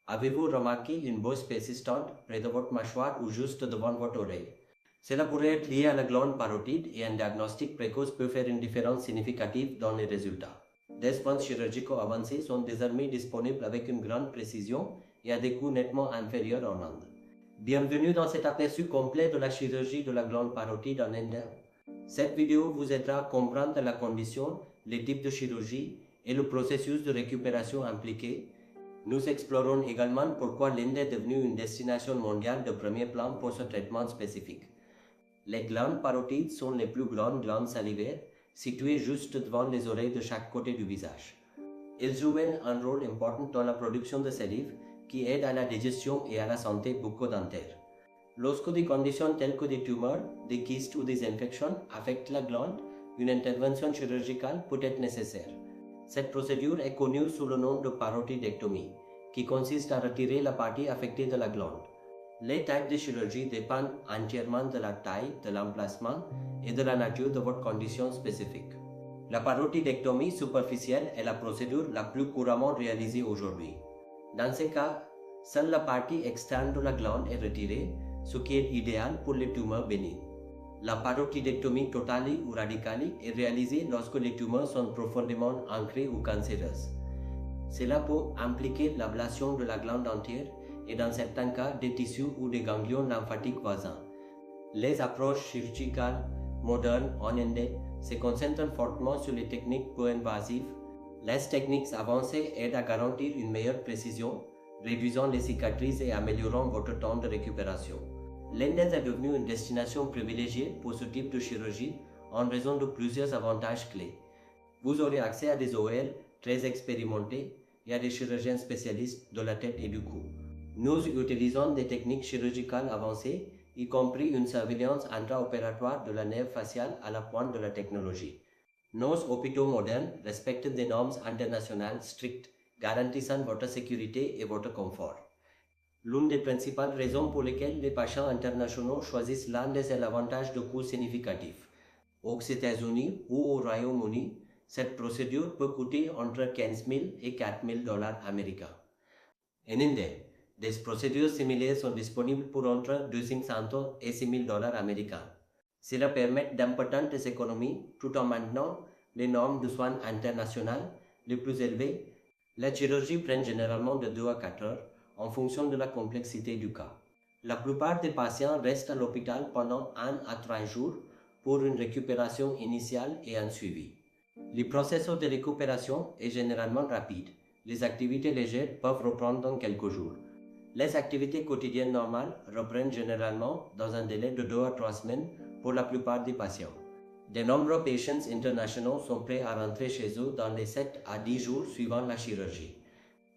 Avez-vous remarqué une bosse persistante près de votre mâchoire ou juste devant votre oreille? Cela pourrait être lié à la glande parotide et un diagnostic précoce peut faire une différence significative dans les résultats. Des soins chirurgicaux avancés sont désormais disponibles avec une grande précision et à des coûts nettement inférieurs en Inde. Bienvenue dans cet aperçu complet de la chirurgie de la glande parotide en Inde. Cette vidéo vous aidera à comprendre la condition, les types de chirurgie et le processus de récupération impliqué. Nous explorons également pourquoi l'Inde est devenue une destination mondiale de premier plan pour ce traitement spécifique. Les glandes parotides sont les plus grandes glandes salivaires, situées juste devant les oreilles de chaque côté du visage. Elles jouent un rôle important dans la production de salive qui aide à la digestion et à la santé bucco-dentaire. Lorsque des conditions telles que des tumeurs, des kystes ou des infections affectent la glande, une intervention chirurgicale peut être nécessaire. Cette procédure est connue sous le nom de parotidectomie, qui consiste à retirer la partie affectée de la glande. Les types de chirurgie dépendent entièrement de la taille, de l'emplacement et de la nature de votre condition spécifique. La parotidectomie superficielle est la procédure la plus couramment réalisée aujourd'hui. Dans ces cas, seule la partie externe de la glande est retirée, ce qui est idéal pour les tumeurs bénignes. La parotidectomie totale ou radicale est réalisée lorsque les tumeurs sont profondément ancrées ou cancéreuses. Cela peut impliquer l'ablation de la glande entière et dans certains cas des tissus ou des ganglions lymphatiques voisins. Les approches chirurgicales modernes en Inde se concentrent fortement sur les techniques peu invasives. Les techniques avancées aident à garantir une meilleure précision, réduisant les cicatrices et améliorant votre temps de récupération. L'Inde est devenue une destination privilégiée pour ce type de chirurgie en raison de plusieurs avantages clés. Vous aurez accès à des OL très expérimentés et à des chirurgiens spécialistes de la tête et du cou. Nous utilisons des techniques chirurgicales avancées, y compris une surveillance intraopératoire de la nerve faciale à la pointe de la technologie. Nos hôpitaux modernes respectent des normes internationales strictes, garantissant votre sécurité et votre confort. L'une des principales raisons pour lesquelles les patients internationaux choisissent l'Inde est l'avantage de coût significatif. Aux États-Unis ou au Royaume-Uni, cette procédure peut coûter entre 15 000 et 4 000 dollars américains. En Inde, des procédures similaires sont disponibles pour entre 200 et 6 000 dollars américains. Cela permet d'importantes économies tout en maintenant les normes de soins internationales les plus élevées. La chirurgie prend généralement de 2 à 4 heures en fonction de la complexité du cas. La plupart des patients restent à l'hôpital pendant 1 à 3 jours pour une récupération initiale et un suivi. Le processus de récupération est généralement rapide. Les activités légères peuvent reprendre dans quelques jours. Les activités quotidiennes normales reprennent généralement dans un délai de 2 à 3 semaines pour la plupart des patients. De nombreux patients internationaux sont prêts à rentrer chez eux dans les 7 à 10 jours suivant la chirurgie.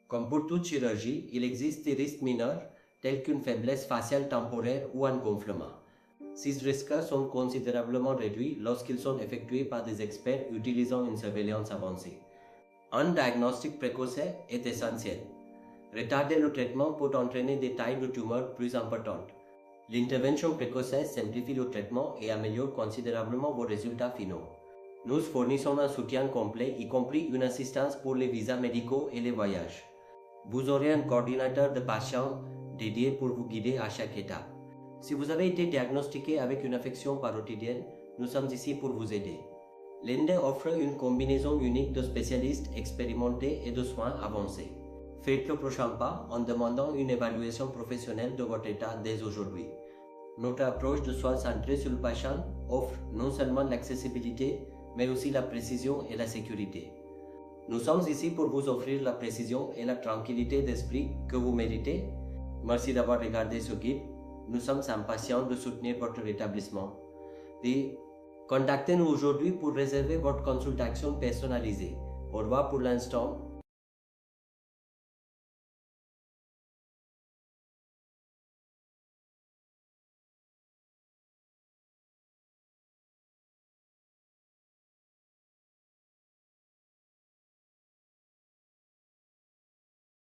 Comme pour toute chirurgie, il existe des risques mineurs tels qu'une faiblesse faciale temporaire ou un gonflement. Ces risques sont considérablement réduits lorsqu'ils sont effectués par des experts utilisant une surveillance avancée. Un diagnostic précoce est essentiel. Retarder le traitement peut entraîner des tailles de tumeurs plus importantes. L'intervention précoce simplifie le traitement et améliore considérablement vos résultats finaux. Nous fournissons un soutien complet, y compris une assistance pour les visas médicaux et les voyages. Vous aurez un coordinateur de patients dédié pour vous guider à chaque étape. Si vous avez été diagnostiqué avec une affection parotidienne, nous sommes ici pour vous aider. L'Inde offre une combinaison unique de spécialistes expérimentés et de soins avancés. Faites le prochain pas en demandant une évaluation professionnelle de votre état dès aujourd'hui. Notre approche de soins centrée sur le patient offre non seulement l'accessibilité, mais aussi la précision et la sécurité. Nous sommes ici pour vous offrir la précision et la tranquillité d'esprit que vous méritez. Merci d'avoir regardé ce guide. Nous sommes impatients de soutenir votre rétablissement. Et contactez-nous aujourd'hui pour réserver votre consultation personnalisée. Au revoir pour l'instant.